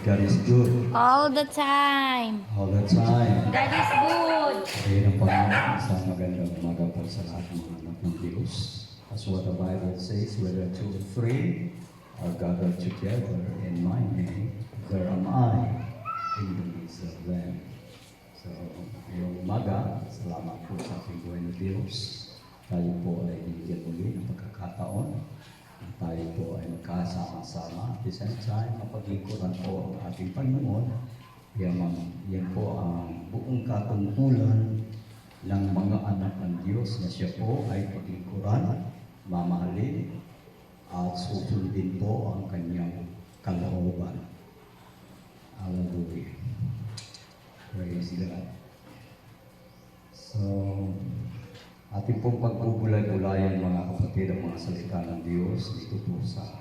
God is good. All the time. All the time. God is good. Ayun ang Panginoon, isang magandang umaga po sa lahat ng mga anak ng Diyos. As what the Bible says, whether two or three are gathered together in my name, there am I in the midst of them. So, ngayong umaga, salamat po sa ating buhay na Diyos. Tayo po ay binigyan muli ng pagkakataon. Tayo po ay magkasama-sama. At the same time, mapaglingkuran po ang ating Panginoon. Yan po ang buong katungkulan ng mga anak ng Diyos na siya po ay paglingkuran, mamahalin, at susundin po ang kanyang kalooban. Hallelujah. Praise God. So, ating pong pagbubulay-bulayan mga kapatid ang mga salita ng Diyos dito po sa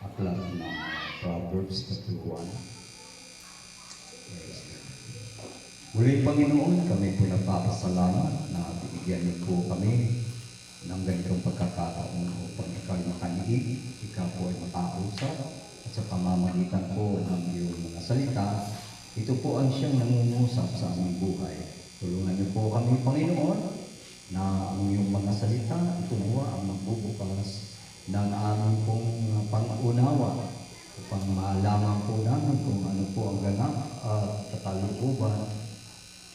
aklat ng Proverbs chapter 1. Muli Panginoon, kami po nagpapasalamat na binigyan niyo po kami ng ganitong pagkakataon upang ikaw ay makaniig, ikaw po ay makausap, at sa pamamagitan po ng iyong mga salita, ito po ang siyang nangungusap sa aming buhay. Tulungan niyo po kami, Panginoon, na ang iyong mga salita, ito po ang magbubukas ng aming pong pang-unawa upang malaman po namin kung ano po ang ganap at katalukuban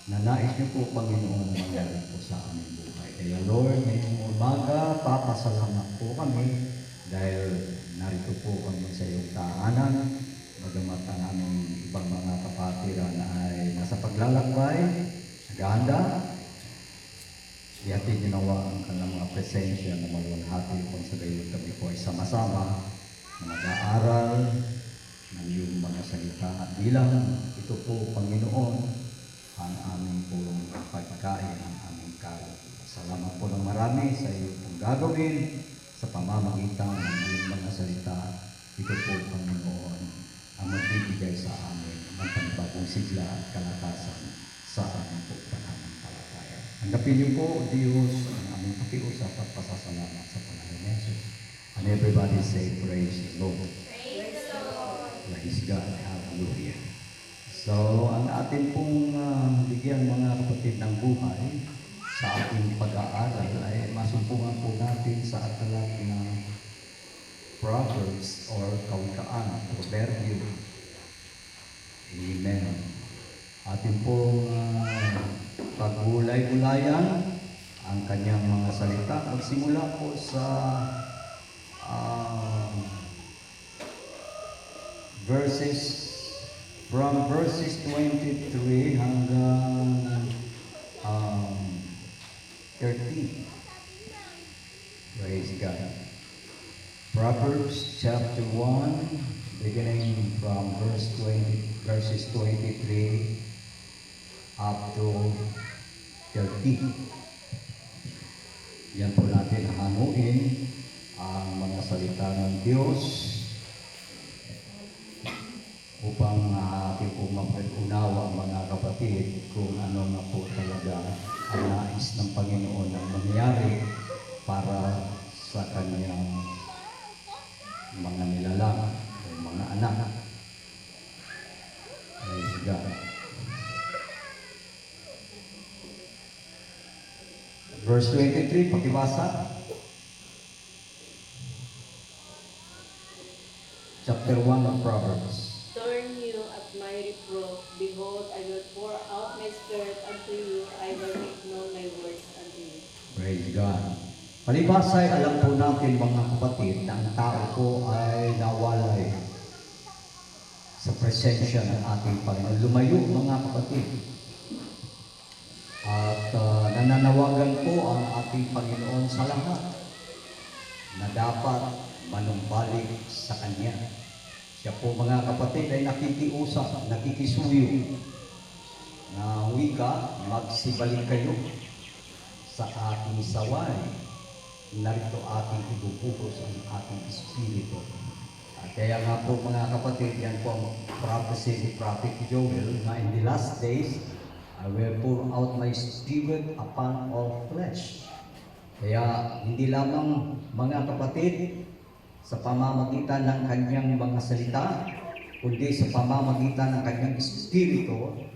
na nais niyo po, Panginoon, mangyari po sa aming buhay. Kaya Lord, ngayong umaga, papasalamat po kami dahil narito po kami sa iyong tahanan, bagamat ang aming ibang mga kapatiran ay nasa paglalakbay, naghahanda. Ihatid ginawa ang kanilang mga presensya na maluwalhati upang sa gayon kami po ay sama-sama na mag-aaral ng iyong mga salita at bilang ito po, Panginoon, ang aming pulong pagkain, ang aming kalat. Salamat po ng marami sa iyong pong gagawin sa pamamagitan ng iyong mga salita. Ito po, Panginoon, ang magbibigay sa amin ng panibagong sigla at kalakasan sa aming po pananampalataya. Tanggapin niyo po, Diyos, ang aming pakiusap at pasasalamat sa pangalan ni Jesus. And everybody say, praise the Lord. Praise the Lord. Praise God. Hallelujah. So, ang ating pong bigyan mga kapatid ng buhay sa ating pag-aaral ay masumpungan po natin sa aklat ng Proverbs or Kawikaan, Proverbio. Amen. Ating pong pagbulay-bulayan ang kanyang mga salita. Magsimula po sa from verses 23 hanggang 13. Praise God. Proverbs chapter 1, beginning from verses 23 up to 30. Yan po natin hanuin ang mga salita ng Diyos upang ating po mapag-unawa mga kapatid kung ano na po talaga ang nais ng Panginoon ang mangyari para sa kanyang mga nilalang o mga anak. Praise God. Verse 23, pakibasa. Chapter 1 of Proverbs. Turn you at my reproof. Behold, I will pour out my spirit unto you. I will make known my words unto you. Praise God. Palibasa ay alam po natin mga kapatid na ang tao po ay nawalay sa presensya ng ating Panginoon. Lumayo mga kapatid. At nananawagan po ang ating Panginoon sa lahat na dapat manumbalik sa Kanya. Siya po mga kapatid ay nakikiusap, nakikisuyo na wika, magsibalik kayo sa ating saway. Narito ating ibubuhos ang ating espiritu. At kaya nga po mga kapatid, yan po ang prophecy ni Prophet Joel na in the last days, I will pour out my spirit upon all flesh. Kaya hindi lamang mga kapatid sa pamamagitan ng kanyang mga salita kundi sa pamamagitan ng kanyang Espiritu.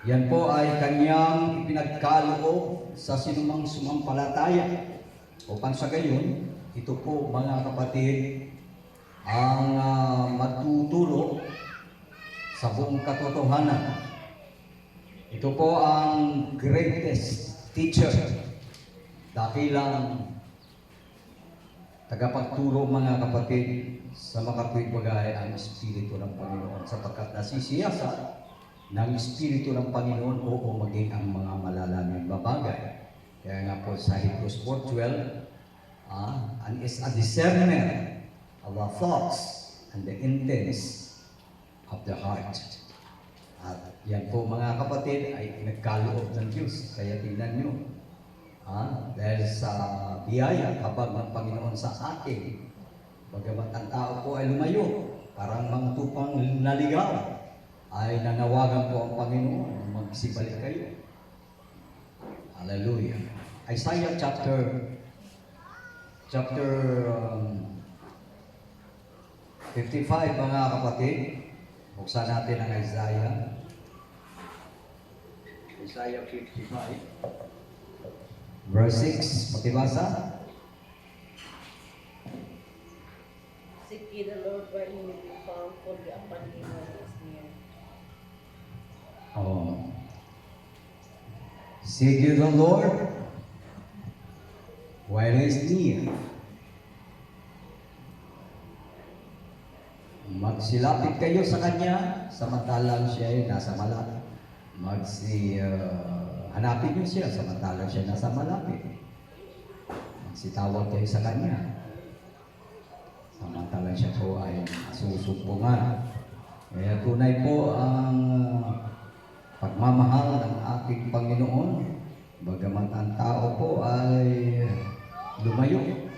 Yan po ay kanyang ipinagkaloob sa sinumang sumampalataya. Upang sa gayon, ito po mga kapatid, ang magtuturo sa buong katotohanan. Ito po ang greatest teacher, dakilang tagapagturo mga kapatid sa makatuwid bagay ang Espiritu ng Panginoon, sapagkat nasisiyasa ng Espiritu ng Panginoon o maging ang mga malalaming babagay. Kaya nga po sa Hebrews 4:12, and is a discerner of the thoughts and the intents of the heart. At yan po mga kapatid ay nagkaloob ng Diyos. Kaya tingnan nyo, dahil sa biyaya kapag ng Panginoon sa atin, bagamat ang tao po ay lumayo, parang mga tupang naligaw, ay nanawagan po ang Panginoon na magsibalik kayo. Hallelujah. Isaiah chapter 55 mga kapatid. Buksan natin ang Isaiah. Isaiah 55. Verse 6. Pakibasa. Seek ye the Lord while he may be found, for the appointed one is near. Seek ye the Lord while he is near. Magsilapit kayo sa Kanya samantalang siya ay nasa malapit. Hanapin niyo siya samantalang siya nasa malapit. Magsitawag kayo sa Kanya samantalang siya po ay susumpungan. Kaya tunay po ang pagmamahal ng ating Panginoon, bagamat ang tao po ay lumayo.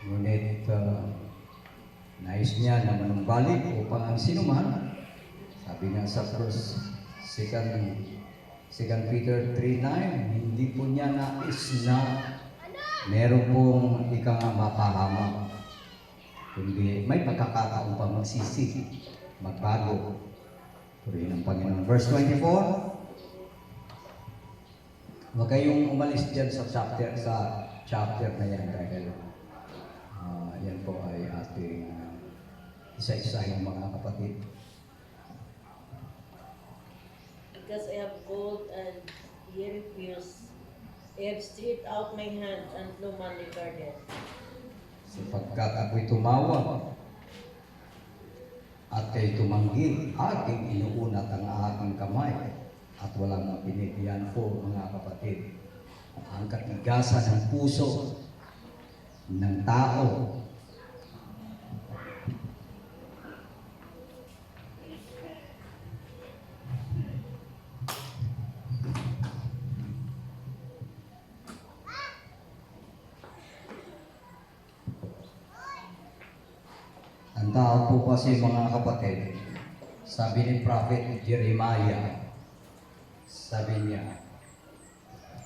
Ngunit nais niya na manumbalik upang ang sinuman, sabi nga sa 2 Peter 3:9, hindi po niya nais na meron pong mapahamak, kundi may pagkakataon pa magsisi, magbago. Purihin ang Panginoon. Verse 24, huwag kayong umalis dyan sa chapter na yan dahil yan po ay ating isa-isahin mga kapatid. Because I have gold and ye refuse, I have stretched out my hand and no man regarded. Sapagkat ako'y tumawag at kayo tumanggi, aking inuunat ang aking kamay at walang mapinig. Yan po mga kapatid, ang katigasan ng puso ng tao. Ang tao po kasi mga kapatid, sabi ni Prophet Jeremiah, sabi niya,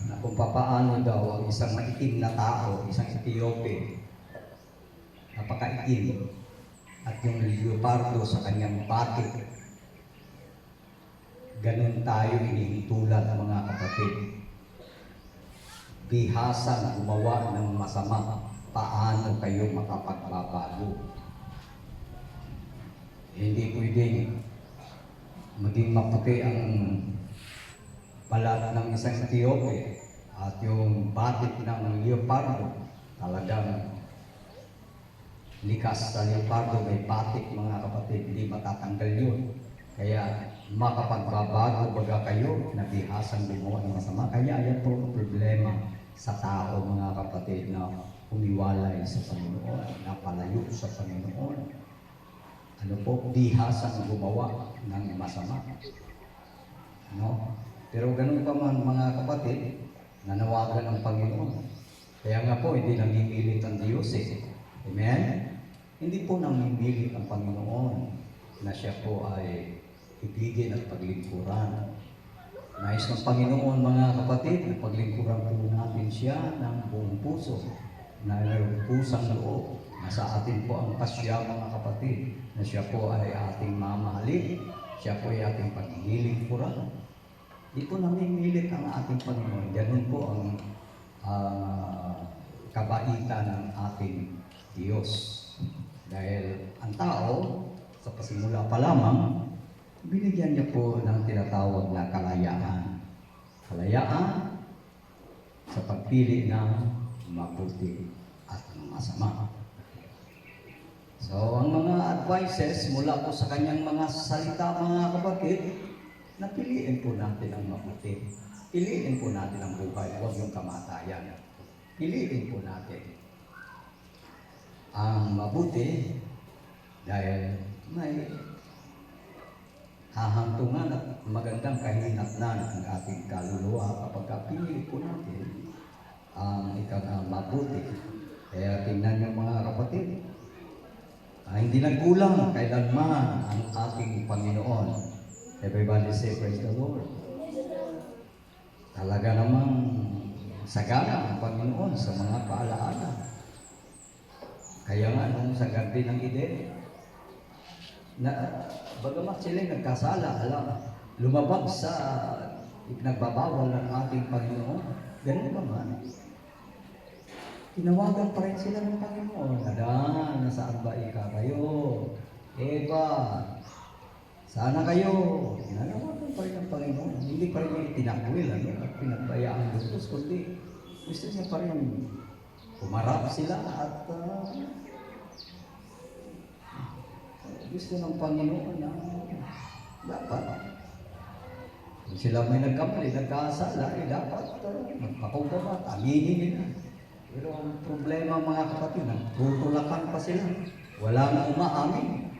na kung papaano daw ang isang maitim na tao, isang Ethiopia, napakaitim, at yung leopardo sa kanyang batik, ganun tayo inihintulan mga kapatid. Bihasang gumawa ng masama, paano kayo makapagbabago? Hindi pwedeng maging maputi ang balat ng isang Ethiopia at yung batik ng leopardo talagang likas sa leopardo, may batik mga kapatid, hindi matatanggal yun. Kaya makapagbabago baga kayo na bihasang gumawa ng masama. Kaya ayan po ang problema sa tao mga kapatid na umiwalay sa Panginoon, napalayo sa Panginoon. Ano po, bihasang gumawa ng masama. No? Pero ganun pa man mga kapatid, nanawagan ng Panginoon. Kaya nga po, hindi namimilit ang Diyos Amen? Hindi po namimilit ang Panginoon na siya po ay ibigin at paglingkuran. Nais ng Panginoon mga kapatid, na paglingkuran po natin siya ng buong puso, na kusang loob na sa atin po ang pasya mga kapatid, na siya po ay ating mamahalin, siya po ay ating paghihiling pura. Di po namimilit ang ating Panginoon. Ganun po ang kabaitan ng ating Diyos. Dahil ang tao, sa pasimula pa lamang, binigyan niya po ng tinatawag na kalayaan. Kalayaan sa pagpili ng mabuti at masama. So, ang mga advices mula po sa kanyang mga salita, mga kapatid, na piliin po natin ang mabuti. Piliin po natin ang buhay, huwag yung kamatayan. Piliin po natin ang mabuti dahil may hahantungan at magandang kahinatnan ang ating kaluluwa kapag pinili po natin ang ikang mabuti. Kaya tingnan niyo mga kapatid, hindi nagkulang kailanman ang ating Panginoon. Everybody say, praise the Lord. Talaga namang sagana ang Panginoon sa mga paalaala. Kaya nga nung sa garden ng Eden, na bagamat sila nagkasala, lumabag sa ipinagbabawal ng ating Panginoon, ganun naman. Tinawagan pa rin sila ng Panginoon. Adan, nasaan ba kayo? Eva, sana kayo. Tinawagan pa rin ng Panginoon. Hindi pa rin itinakwil at pinagbayaan ng Diyos, kundi gusto niya pa rin umarap sila at gusto ng Panginoon na dapat kung sila may nagkamali, nagkasala, dapat magpakumbaba, aminin nila. Pero ang problema mga kapatid, nagtutulakan pa sila. Wala na umaamin.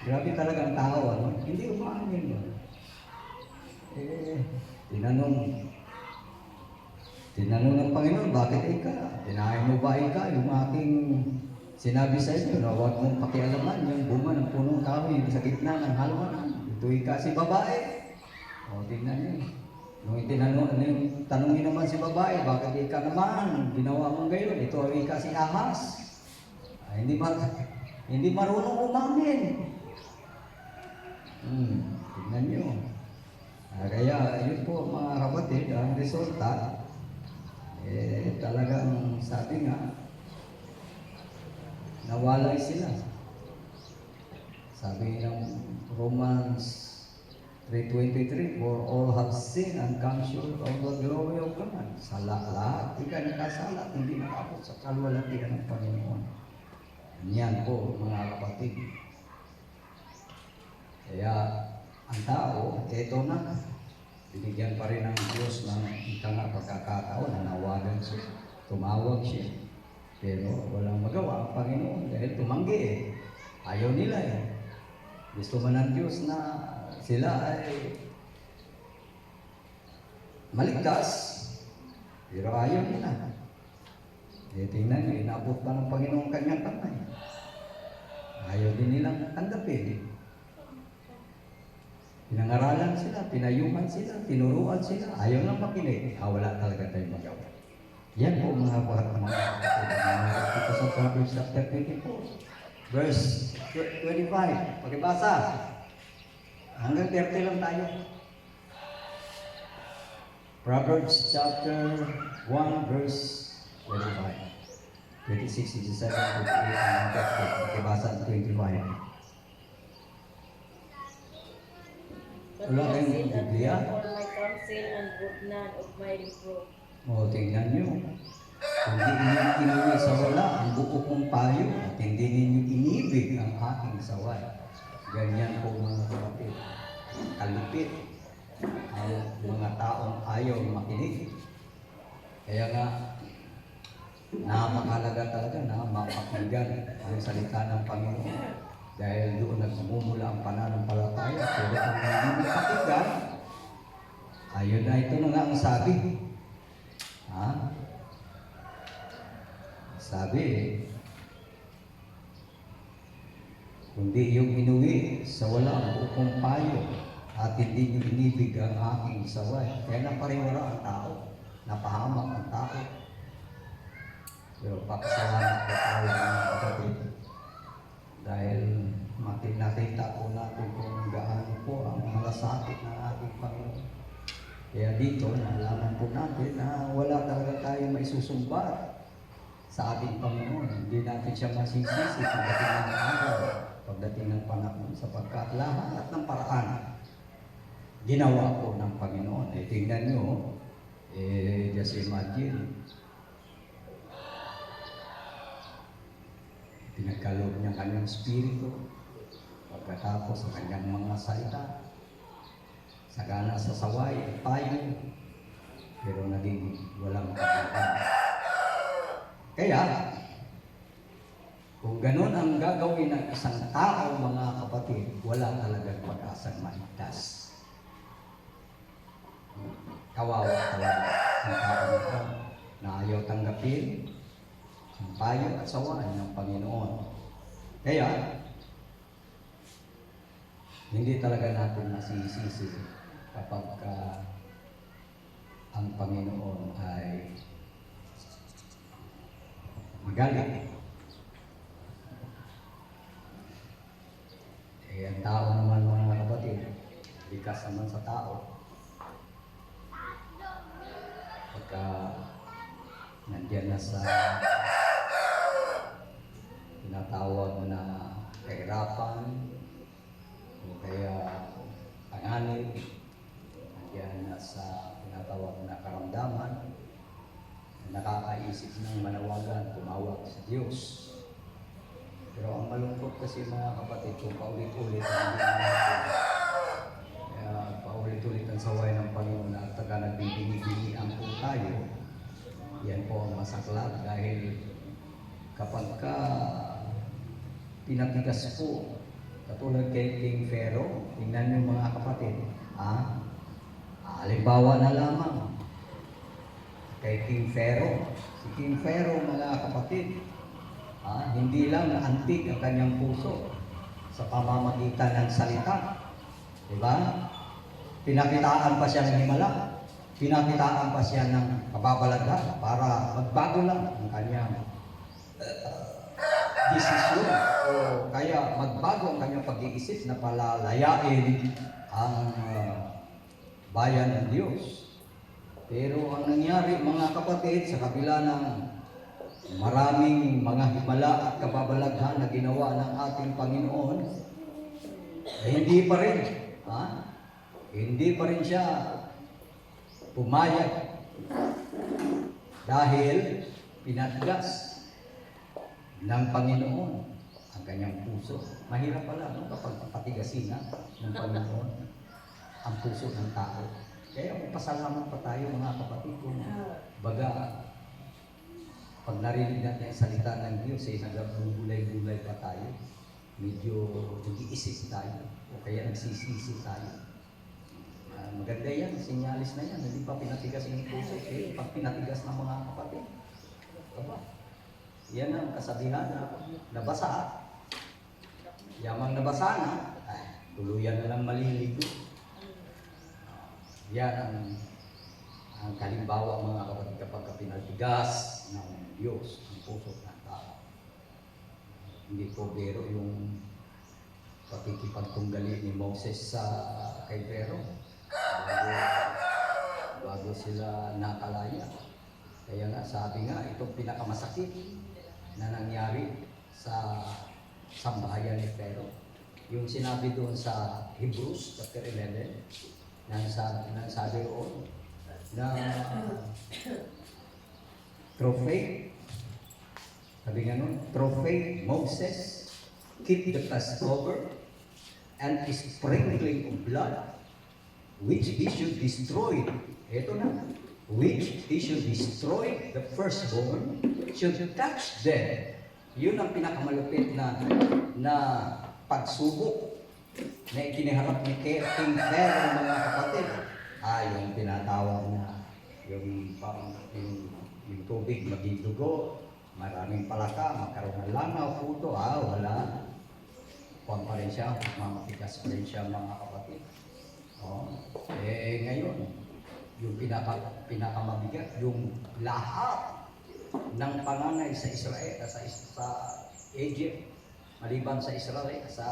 Grabe talaga ang tao, hindi umaamin. Tinanong ng Panginoon, bakit ika? Tinahin mo ba ika yung aking sinabi sa inyo na huwag mong pakialaman yung bunga ng punong kahoy sa gitna ng halaman. Ito ika si babae. O, tingnan niyo. Nung tanongin naman si babae, bakit ika naman ginawa mong gayon? Ito ay ika si Ahas. Hindi marunong umamin. Tingnan niyo. Kaya yun po mga kapatid, ang resulta, talagang sabi nga, nawalay sila. Sabi ng Romans 3:23, for all have sinned and come short of the glory of God. Sa lahat, ika nakasala, hindi nakapot sa kalwalatian ng Panginoon. Yan po mga kapatid. Kaya ang tao, eto na, binigyan pa rin ng Diyos ng ikang pagkakataon na nawagan siya, tumawag siya. Pero walang magawa ang Panginoon dahil tumanggi Ayaw nila Gusto man ng Diyos na sila ay maligtas, pero ayaw nila. Tingnan nyo, inabot pa ng Panginoon kanyang kamay. Ayaw din nilang tanggapin. Pinangaralan sila, pinayuhan sila, tinuruan sila, ayaw nang makinig. Wala talaga tayong magawa. Yan po mga kapatid. Ito sa Proverbs chapter 24, verse 25. Pakibasa. Hanggang 30 lang tayo. Proverbs chapter 1, verse 25. 26, 27, 28, and 30. Pakibasa ang 25. Wala kayong Biblia? For my counsel and brook none of my reproof. Tingnan nyo. Hindi ninyo inuwi sa wala ang buo kong payo at hindi ninyo inibig ang aking saway. Ganyan po mga kapatid. Kalupit ang mga taong ayaw makinig. Kaya nga, napakalaga talaga na mapakinggan ang salita ng Panginoon. Dahil doon nagmumula ang pananampalataya. Pero kung hindi mapakinggan, ayun na ito na nga ang sabi. Sabi, kundi yung inuwi sa walang upong payo at hindi nyo inibig ang aking saway. Kaya napariwara ang tao, napahamak ang tao. Pero papasalamat po tayo mga kapatid. Dahil nakita po natin kung gaano po ang malasakit ng ating Panginoon. Kaya dito, nalaman po natin na wala talaga tayong maisusumbat sa ating Panginoon. Hindi natin siya masisisi pagdating ng araw, pagdating ng panahon, sapagkat lahat ng paraan ginawa po ng Panginoon. Tingnan nyo, just imagine, pinagkaloob niya kanyang spirito, pagkatapos sa kanyang mga salita, sagana sa saway at payo, pero naging walang kabuuan. Kaya, kung ganun ang gagawin ng isang tao, mga kapatid, wala talagang pag-asang maligtas. Kawawa talaga ang tao nito na ayaw tanggapin ang payo at sawaan ng Panginoon. Kaya, hindi talaga natin masisisi kapag ang Panginoon ay magalit. Ang tao naman mga kapatid, likas naman sa tao. Pagka nandiyan na sa tinatawag na kahirapan o kaya panganib, nandiyan na sa tinatawag na karamdaman, nakakaisip ng manawagan, tumawag sa Diyos. Pero ang malungkot kasi mga kapatid, kung paulit-ulit ang hindi natin, paulit-ulit ang saway ng Panginoon at taga nagbibingi-bingian po tayo, yan po ang masaklap dahil kapag pinatigas po, katulad kay King Pharaoh, tingnan niyo mga kapatid, halimbawa na lamang kay King Pharaoh. Si King Pharaoh mga kapatid, hindi lang naantig ang kanyang puso sa pamamagitan ng salita. Diba? Pinakitaan pa siya ng himala. Pinakitaan pa siya ng kababalaghan para magbago lang ang kanyang desisyon o kaya magbago ang kanyang pag-iisip na palalayain ang bayan ng Diyos. Pero ang nangyari mga kapatid, sa kabila ng maraming mga himala at kababalaghan na ginawa ng ating Panginoon, hindi pa rin, hindi pa rin siya pumayag dahil pinatigas ng Panginoon ang kanyang puso. Mahirap pala kapag patigasin ng Panginoon ang puso ng tao. Kaya magpasalamat pa tayo mga kapatid kung baga pag narinig natin ang salita ng Diyos nagagulay-gulay pa tayo, medyo nag-iisip tayo o kaya nagsisisi tayo. Maganda yan, sinyalis na yan, hindi pa pinatigas yung puso, pag pinatigas ng mga kapatid. Diba? Yan ang kasabihan na nabasa. Yamang nabasa na, tuluyan na lang maliligo. Yan ang kalimbawa mga kapatid kapag pinatigas ng Diyos ang puso ng tao. Hindi po biro yung pakikipagtunggali ni Moses kay Pharaoh bago sila nakalaya. Kaya nga sabi nga, itong pinakamasakit na nangyari sa sambahayan ni Pharaoh. Yung sinabi doon sa Hebrews chapter 11, nang sabi roon na through faith, sabi nga nun, through faith, Moses keep the Passover and sprinkling of blood, which he should destroy. Ito na, which he should destroy the firstborn, should touch them. Yun ang pinakamalupit na pagsubok na ikiniharap ni King Pharaoh mga kapatid. Yung tinatawag na yung tubig maging dugo, maraming palaka, magkaroon ng langaw, puto, wala. Kuwan pa rin siya, mamatigas pa rin siya mga kapatid. Ngayon, yung pinakamabigat, yung lahat ng panganay sa Israel, sa Egypt, maliban sa Israel, sa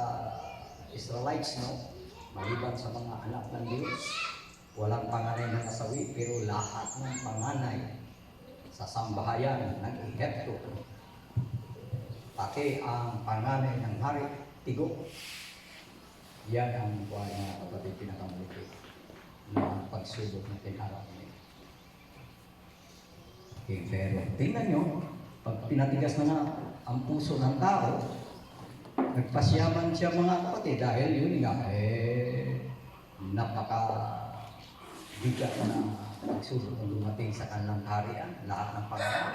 Israelites, no? Maliban sa mga anak ng Diyos, walang panganay ng asawi, pero lahat ng panganay sa sambahayan ng Ehipto, pati ang panganay ng hari, tigo, yan ang mga kapatid pinakamalupit na pagsubok na tinarap niya. Okay, pero tingnan nyo, pag pinatigas na nga ang puso ng tao, nagpasyaman siya mga kapatid dahil yun nga, napaka-bigat na pagsubok na dumating sa kanilang harian, lahat ng pangalan.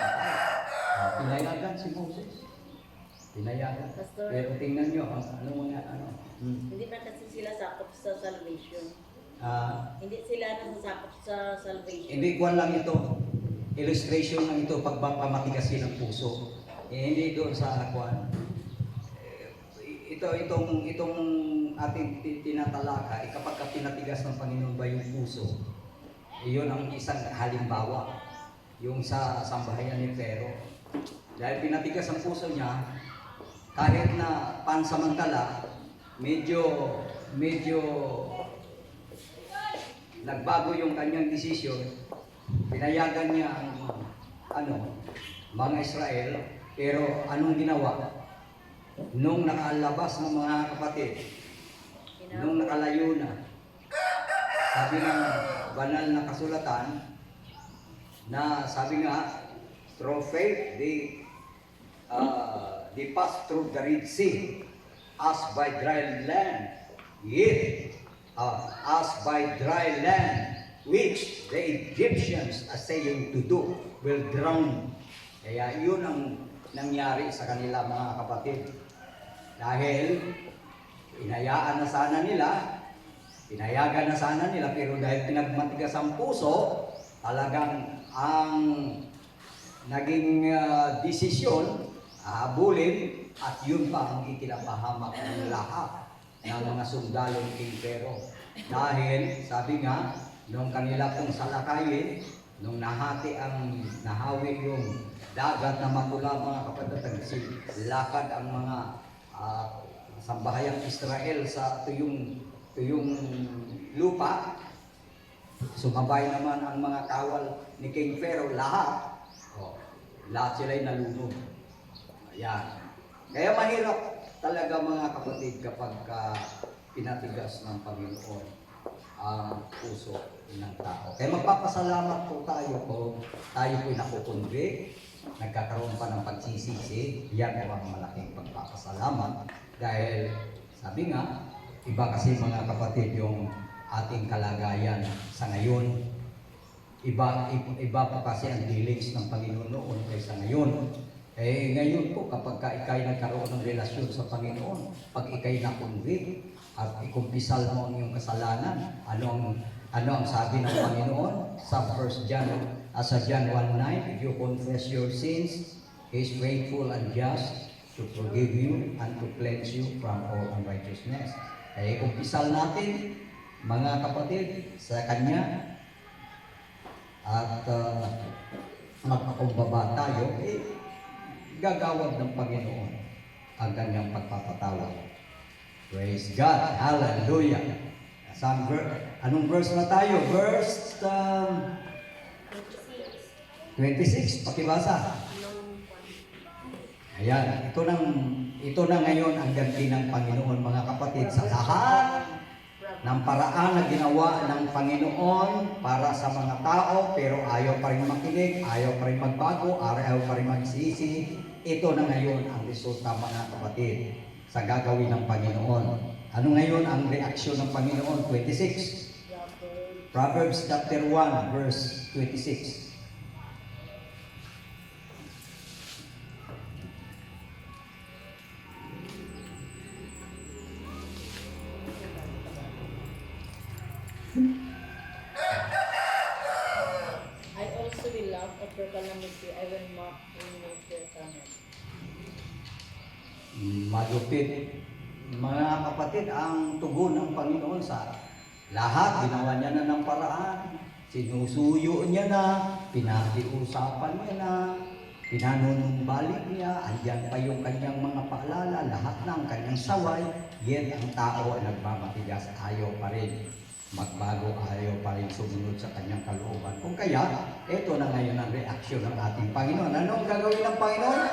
Pinayagan si Moses. Pinayagan. Pastor. Pero tingnan nyo, ano mga ano. Hindi pa kasi sila sakop sa salvation. Ah, Hindi sila nasasakop sa salvation. hindi kwan lang ito. Illustration lang ito pagpapamatigasin ng puso. Hindi doon sa kwan. Itong ating tinatalaka, kapag pinatigas ng Panginoon ba yung puso, iyon ang isang halimbawa. Yung sa sambahayan ni Pero. Dahil pinatigas ang puso niya, kahit na pansamantala, medyo nagbago yung kanyang desisyon, pinayagan niya ang mga Israel, pero anong ginawa? Nung nakalabas ng mga kapatid, nung nakalayo na, sabi ng banal na kasulatan, na sabi nga, through faith, they passed through the Red Sea, as by dry land, yet as by dry land, which the Egyptians assaying to do, will drown. Kaya yun ang nangyari sa kanila mga kapatid. Dahil inayaan na sana nila, pinayagan na sana nila, pero dahil pinagmatigas ang puso, talagang ang naging desisyon, habulin, at yun pa ang ikinapahamak ng lahat ng mga sundalong King Pero. Dahil, sabi nga, nung kanila pong salakayin, nung nahawi yung dagat na matula mga kapatid, lakad ang mga sambahayang Israel sa tuyong lupa, sumabay naman ang mga kawal ni King Pharaoh, lahat sila'y nalunod. Ayan. Kaya mahirap talaga mga kapatid kapag pinatigas ng Panginoon ang puso ng tao. Kaya magpapasalamat po tayo kung tayo po'y nakukundi, nagkakaroon pa ng pagsisisi. Yan po ang malaking pagpapasalamat. Dahil sabi nga, iba kasi mga kapatid yung ating kalagayan sa ngayon. Iba po kasi ang dealings ng Panginoon noon kaysa ngayon. Ngayon po, kapag ikay nagkaroon ng relasyon sa Panginoon, pag ikay nakunwit at ikumpisal mo ang iyong kasalanan, ano ang sabi ng Panginoon sa John 1:9, if you confess your sins, He is faithful and just to forgive you and to cleanse you from all unrighteousness. Kaya ikumpisal natin, mga kapatid, sa Kanya, at magpakumbaba tayo, gagawad ng Panginoon ang Kanyang pagpapatawad. Praise God! Hallelujah! Anong verse na tayo? Verse 26. Pakibasa. Ayan, ito na ngayon ang ganti ng Panginoon mga kapatid sa lahat ng paraan na ginawa ng Panginoon para sa mga tao, pero ayaw pa rin makinig, ayaw pa rin magbago, ayaw pa rin magsisi. Ito na ngayon ang resulta mga kapatid sa gagawin ng Panginoon. Ano ngayon ang reaksyon ng Panginoon? 26. Proverbs chapter 1 verse 26. I also will laugh at your calamity. I will mock in your torment. Malupit. Mga kapatid, ang tugon ng Panginoon sa lahat, ginawa niya na ng paraan. Sinusuyo niya na, pinakiusapan niya na, pinanunumbalik niya, andyan pa yung kanyang mga paalala, lahat ng kanyang saway, yet ang tao ay nagmamatigas, ayaw pa rin magbago, ayaw pa rin sumunod sa kanyang kalooban. Kung kaya, ito na ngayon ang reaksyon ng ating Panginoon. Anong gagawin ng Panginoon?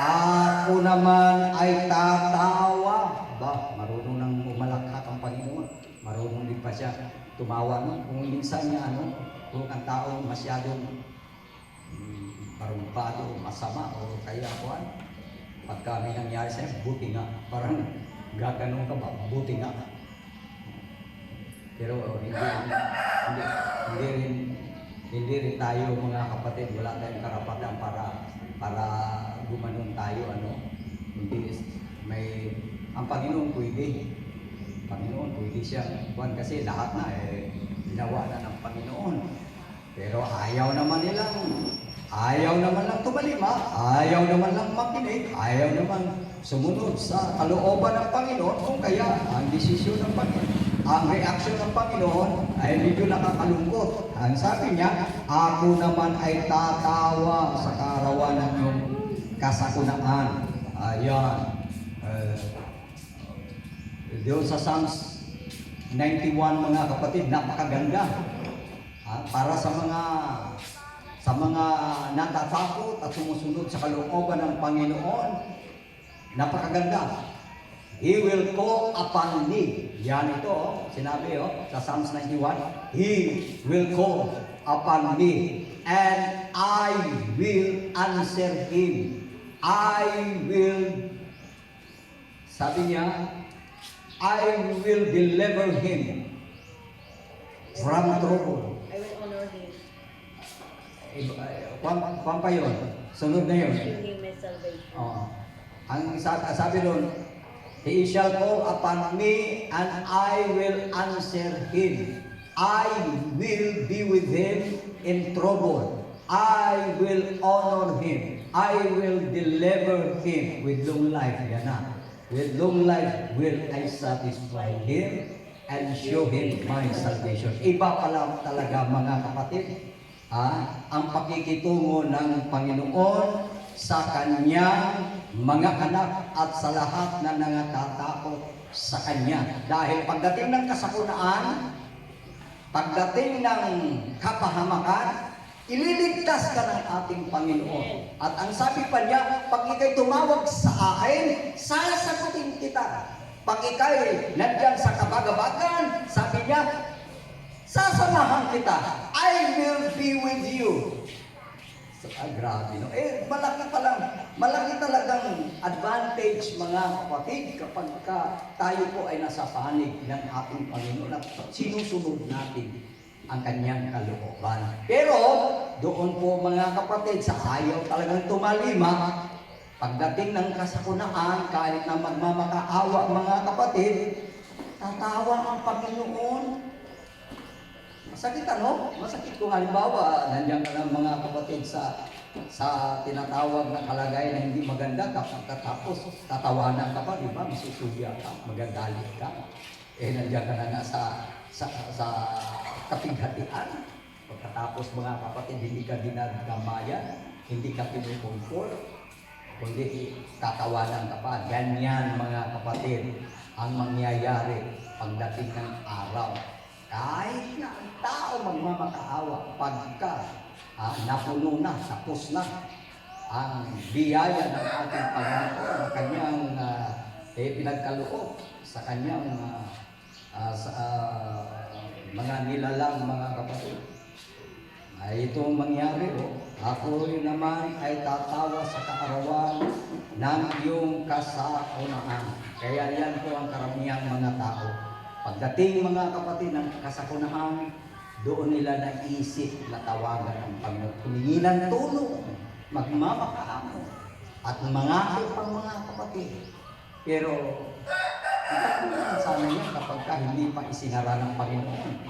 Ako naman ay tatawa. Ba, marunong nang umalakak ang Panginoon. Marunong din pa siya tumawa. No? Kung minsan niya, kung ang tao masyadong parumpado, masama, o kaya kuwan, pagka may nangyari sa'yo, buti nga. Parang gaganong ka ba? Buti nga. Pero hindi rin tayo mga kapatid, wala tayong karapatan para gumanon tayo, hindi ang Panginoon pwede siya kuwan, kasi lahat na ginawa na ng Panginoon. Pero ayaw naman lang tumalima, ayaw naman lang makinig, ayaw naman sumunod sa kalooban ng Panginoon. Kung kaya ang desisyon ng Panginoon, ang reaksyon ng Panginoon ay medyo nakakalungkot. Ang sabi niya, ako naman ay tatawa sa karawanan ng kasakunaan. Ayan. Doon sa Psalms 91, mga kapatid, napakaganda. Para sa mga natatakot at sumusunod sa kalooban ng Panginoon, napakaganda. He will call upon me. Yan ito, sinabi sa Psalms 91. He will call upon me and I will answer him. Sabi niya, I will deliver him from trouble. I will honor him. Kwan pa yun. Sunod na yun. Show him my salvation. Ang sabi doon, He shall call upon me and I will answer him. I will be with him in trouble. I will honor him. I will deliver him with long life. Yan na. With long life will I satisfy him and show him my salvation. Iba pala talaga, mga kapatid, ang pakikitungo ng Panginoon sa kanyang mga anak at sa lahat na nangatakot sa Kanya. Dahil pagdating ng kasakunaan, pagdating ng kapahamakan, ililigtas ka ng ating Panginoon. At ang sabi pa niya, pag ikay tumawag sa akin, sasagutin kita. Pag ikay nandyan sa kabagabagan, sabi niya, sasamahan kita. I will be with you. Grabe, no? Malaki talagang advantage, mga kapatid, kapag tayo po ay nasa panig ng ating Panginoon at sinusunod natin ang kanyang kalooban. Pero, doon po, mga kapatid, sa ayaw talagang tumalima, pagdating ng kasakunaan, kahit na magmamakaawa, mga kapatid, tatawa ang Panginoon. Masakit, Masakit kung halimbawa, nandiyan ka ng mga kapatid sa tinatawag na kalagayan na hindi maganda, tapos tatawanan ka pa, di ba? Masusuya ka, magagalit ka. Nandiyan ka na nga sa kapighatian. Pagkatapos, mga kapatid, hindi ka dinagdamayan, hindi ka pinukomfort, kundi tatawanan ka pa. Ganyan, mga kapatid, ang mangyayari pagdating ng araw. Kahit na ang tao magmamakaawa, pagka napuno na, tapos na ang biyaya ng ating Panginoon, ang kanyang pinagkaloob sa kanyang mga nilalang, mga kapatid. Itong mangyari, ako rin naman ay tatawa sa kaarawan ng iyong kasakunaan. Kaya yan po ang karamihang mga tao. Pagdating, mga kapatid, ng kasakunaan, doon nila naisip na tawagan ng Panginoon. Humingi ng tulong, magmamakaawa, at mangakit ang mga kapatid. Pero, sana niya kapag hindi pa isinara ng Panginoon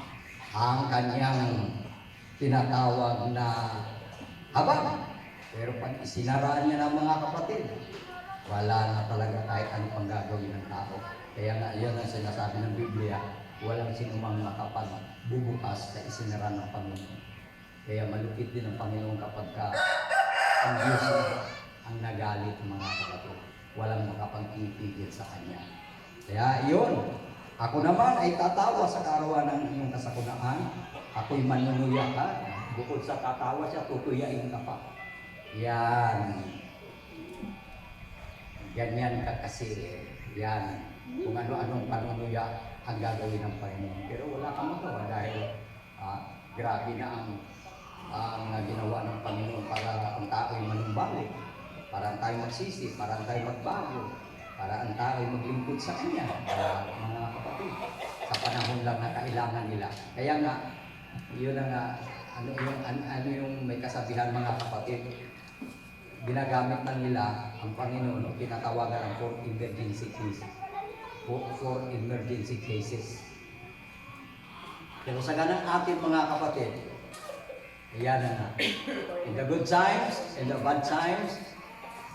ang kanyang tinatawag na habang. Pero pag isinara niya ng mga kapatid, wala na talaga kahit ano pang gagawin ng tao. Kaya nga, yun ang sinasabi ng Biblia, walang sinumang makapagbubukas na isinara ng Panginoon. Kaya malupit din ang Panginoon kapag ang Diyos ang nagalit, mga kapatid. Walang makapagpipigil sa Kanya. Kaya yun, ako naman ay tatawa sa karawan ng iyong kasakunaan. Ako'y manunuya ka. Bukod sa tatawa siya, tutuyain ka pa. Yan. Ganyan ka kasi. Yan. Kung ano-anong panunuya ang gagawin ng Panginoon. Pero wala kang magawa dahil grabe na ang ginawa ng Panginoon para ang tao'y manumbalik. Para ang tayo magsisi, para ang tayo magbago. Para ang tao'y maglingkod sa Kanya. Mga kapatid, sa panahon lang na kailangan nila. Kaya nga, yun ang ano yung may kasabihan, mga kapatid, ginagamit na nila ang Panginoon o tinatawagan ang for emergency cases. For emergency cases. Pero sa ganang atin, mga kapatid, ayan na. In the good times, in the bad times,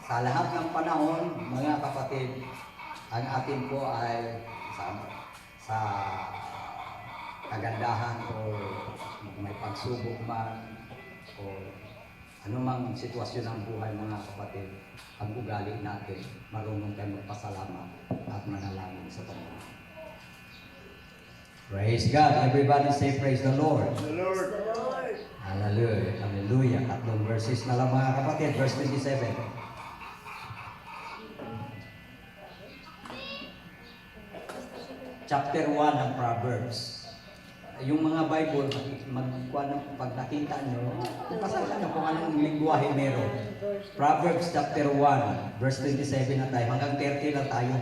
sa lahat ng panahon, mga kapatid, ang atin po ay sa kagandahan o may pagsubok man o anumang sitwasyon ng buhay, mga kapatid, ang ugali natin, marunong tayo magpasalamat at manalangin sa Panginoon. Praise God. Everybody say praise the Lord. The Lord. The Lord. Hallelujah. Hallelujah. Tatlong verses na lang, mga kapatid. Verse 27. Chapter 1 ng Proverbs. Yung mga Bible, pag nakita nyo, pasalan nyo kung anong lingwahe meron. Proverbs chapter 1, verse 27 na tayo. Hanggang 30 lang tayo.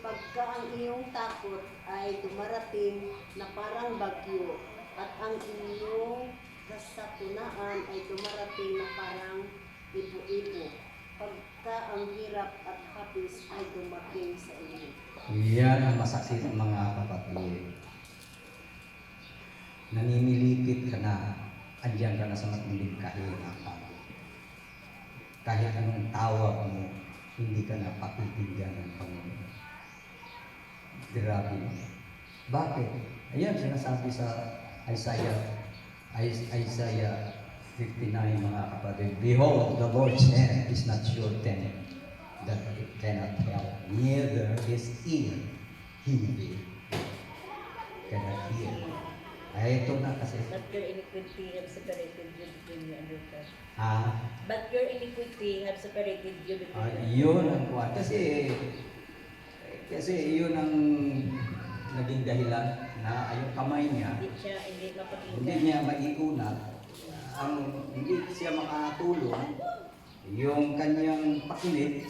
Pagka ang iyong takot ay dumarating na parang bagyo at ang iyong kasatunaan ay dumarating na parang ibo-ibo. Pagka ang hirap at hapis ay dumating sa iyo. Yan ang masakit, mga kapatid. Nanimilipit ka na, andyan ka na sa matinding kahirapan. Kahit anong tawag mo, hindi ka na pakikinggan ng Panginoon. Grabe. Bakit? Ayan, sinasabi sa Isaiah 59, mga kapatid. Behold, the Lord's hand is not shortened, that it cannot help, neither his ear heavy, cannot hear. Ay, ito na kasi. But your iniquity have separated you between you and your God. Ah, But your iniquity have separated you between you and yun ang kuwan. Kasi yun ang naging dahilan na yung kamay niya, Hindi siya, hindi hindi mapakinggan. niya maiunat, hindi siya makatulong, yung kanyang pakinig,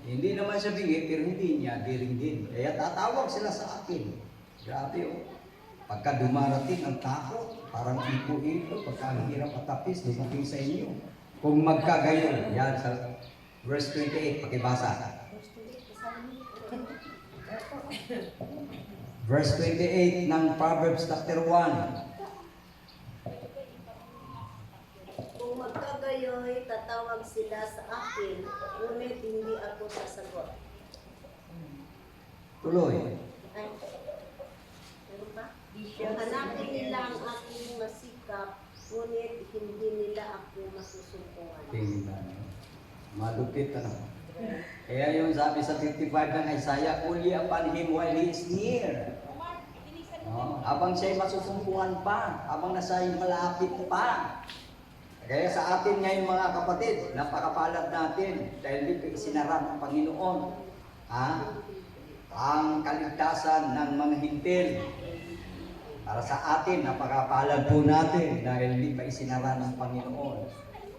hindi naman siya bingi, pero hindi niya diringgin. Kaya tatawag sila sa akin. Grabe oh. Pagka dumarating ang takot, parang ipo-ipo, pagka ang hirap at tapis, dumating sa inyo. Kung magkagayon, yan sa verse 28, pakibasa. Verse 28 ng Proverbs chapter 1. Kung magkagayoy, tatawag sila sa akin, ngunit hindi ako sasagot. Tuloy. Ay, meron ba? Hanapin nila ang aking masikap, ngunit hindi nila ako masusumpungan. Tingnan. Malupit na. Kaya yung sabi sa 55 ng Isaiah, "Only upon him while he is near." Habang siya'y masusumpungan pa, habang nasa'y malapit pa. Kaya sa atin ngayon, mga kapatid, napakapalad natin dahil dito isinara ng Panginoon ang kaligtasan ng mga hintil. Para sa atin, napakapalad po natin dahil hindi pa isinara ng Panginoon.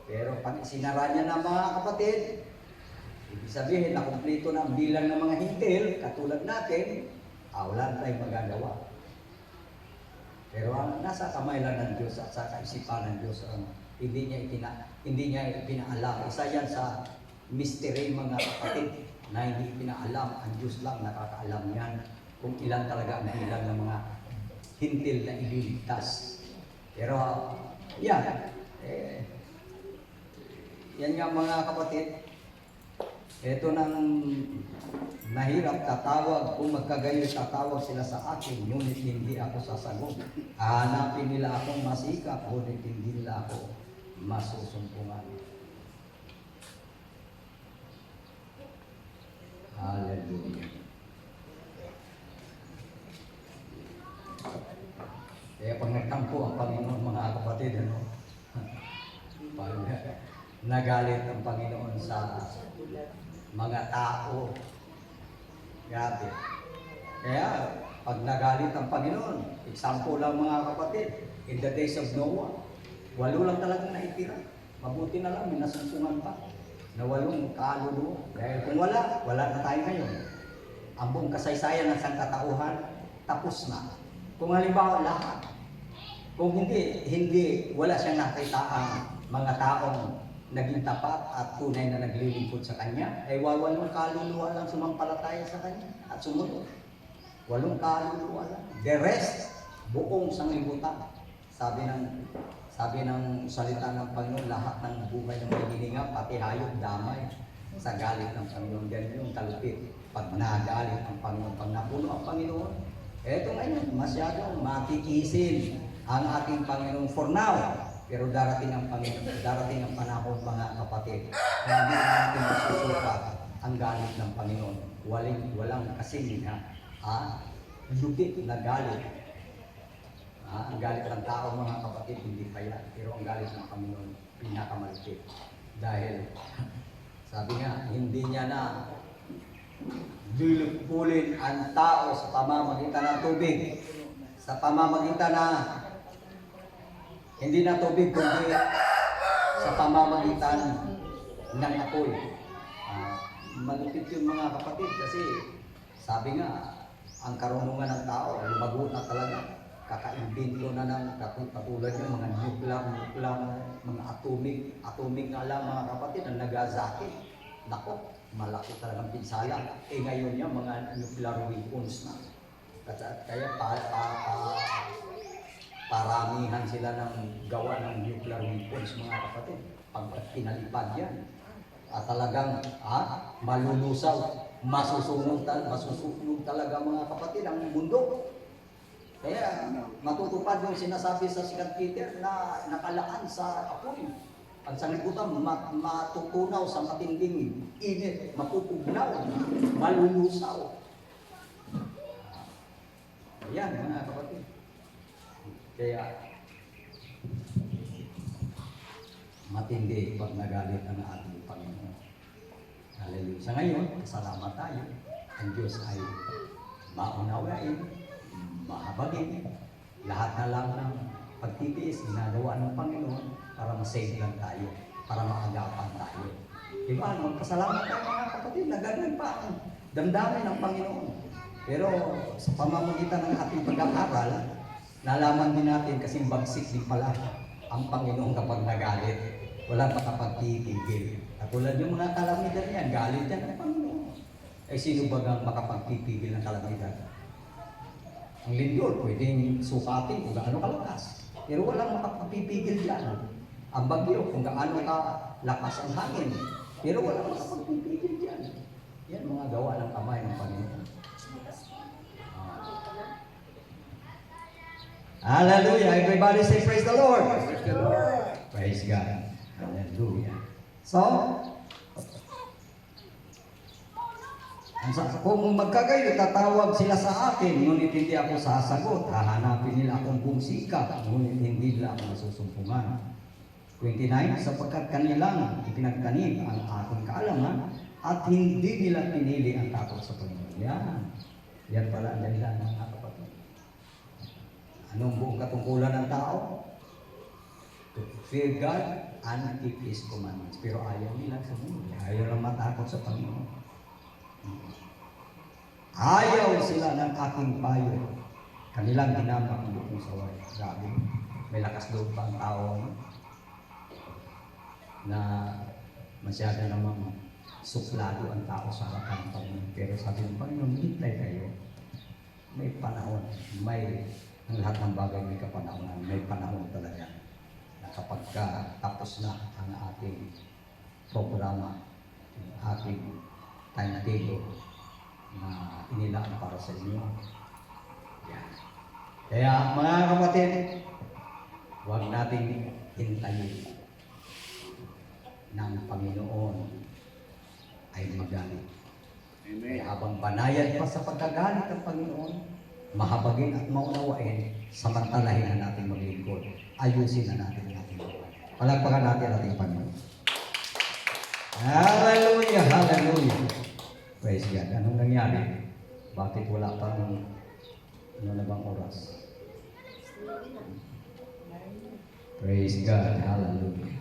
Pero pag isinara niya ng mga kapatid, ibig sabihin na kumpleto na ang bilang ng mga hintil, katulad natin, wala na tayong magagawa. Pero ang nasa kamay lang ng Diyos at sa kaisipan ng Diyos, hindi niya ipinaalam. Isa yan sa mystery, mga kapatid, na hindi ipinaalam. Ang Diyos lang nakakaalam yan kung ilan talaga ang bilang ng mga hintil na ililigtas. Pero yan, yan nga, mga kapatid, Ito nang nahirap tatawag, kung magkagayo tatawag sila sa akin, ngunit hindi ako sasagot. Hanapin nila akong masikap, ngunit hindi nila ako masusumpungan. Hallelujah. Kaya pag nagtampo ang Panginoon, mga kapatid, ano? Pag nagalit ang Panginoon sa mga tao, grabe. Kaya pag nagalit ang Panginoon, example lang mga kapatid, in the days of Noah, 8 lang talagang naitira. Mabuti na lang, may nasumpungan pa na 8 kaluluwa. Dahil kung wala na tayo ngayon. Ang buong kasaysayan ng sangkatauhan, tapos na. Kung halimbawa lahat, kung hindi, wala siyang nakita ang mga taong naging tapat at tunay na naglilingkod sa Kanya, ay 8 kaluluwa lang sumampalataya sa Kanya at sumunod. 8 kaluluwa lang. The rest, buong sanglibutan. Sabi ng salita ng Panginoon, lahat ng buhay ng may hininga, pati hayop, damay sa galit ng Panginoon. Ganyan yung kalupit. Pag nagalit ang Panginoon, pag napuno ang Panginoon, eto ngayon, masyadong matiisin ang ating Panginoon for now. Pero darating ang Panginoon, darating ang panahon, mga kapatid, na hindi natin masusukat ang galit ng Panginoon. Walang kasing lupit na galit. Ang galit ng tao, mga kapatid, hindi pa yan. Pero ang galit ng Panginoon, pinakamalupit. Dahil, sabi nga, hindi niya na lulupulin ang tao sa pamamagitan ng tubig. Sa pamamagitan na hindi na tubig, kundi sa pamamagitan ng apoy. Malupit yung mga kapatid kasi sabi nga, ang karunungan ng tao, lumago na talaga. Kaka-invento na ng katulad ng mga nuclear, mga atomic nga lang mga kapatid, ang Nagasaki. Nako, malaki talagang pinsala. Ngayon yan, mga nuclear weapons na. Kaya paramihan sila ng gawa ng nuclear weapons, mga kapatid. Pag pinalipad yan, at talagang malulusaw, masusunog talaga mga kapatid ang mundo. Kaya matutupad yung sinasabi sa 2 Peter na nakalaan sa apoy. Ang sanglibutan matutunaw sa matinding init, mapupugnaw, malulusaw. Ayan mga kapatid. Kaya matindi pag nagalit ang ating Panginoon. Hallelujah. Sa ngayon, salamat tayo. Ang Diyos ay maunawain, mahabagin. Lahat na lang ng pagtitiis, ginagawa ng Panginoon para masave lang tayo, para maagapan tayo. Diba? Magpasalamat tayo mga kapatid na ganun pa ang damdamin ng Panginoon. Pero sa pamamagitan ng ating pag-aaral, nalaman din natin kasi bagsik din pala ang Panginoon kapag nagalit. Walang makapagpipigil. Katulad yung mga kalamitan niya, galit yan ang Panginoon. Sino ba ang makapagpipigil ng kalamitan? Ang lindol, pwedeng sukatin kung gaano kalakas. Pero walang makapagpipigil dyan. Ang bagyo, kung gaano kalakas ang hangin. Pero walang makapagpipigil dyan. Yan mga gawa ng kamay ng Panginoon. Hallelujah! Everybody say praise the Lord! Praise the Lord. Praise God! Hallelujah! So, kung magkagayo, tatawag sila sa akin, ngunit hindi ako sasagot. Hahanapin nila akong bumsika, ngunit hindi nila ako masusumpungan. 29, sapagkat kanilang ipinagtanim ang aking kaalaman at hindi nila pinili ang takot sa Panginoon. Yan pala ang dahilan ng mga kapatid. Anong buong katungkulan ng tao? To fear God and keep His commandments. Pero ayaw nila sa mundo. Ayaw lang matakot sa Panginoon. Ayaw sila ng aking payo. Kanilang ginamit ang bukong saway. Grabe. May lakas loob pa ang tao na masyado namang suplado ang tao sa harapan ng Panginoon. Pero sabi ng Panginoon, hintay kayo. May panahon. Ang lahat ng bagay may kapanahonan. May panahon talaga na kapag tapos na ang ating programa, ating timetable na inilaan para sa inyo. Yan. Kaya mga kapatid, huwag nating hintayin ng Panginoon ay magalit. Kaya habang banayad pa sa pagkagalit ng Panginoon, mahabagin at maunawain, samantalahin na natin maglingkod. Ayusin na natin ang ating buhay. Palagpakan natin ang ating Panginoon. Hallelujah! Hallelujah! Praise God. Anong nangyari? Bakit wala pang ano na bang oras? Praise God. Hallelujah.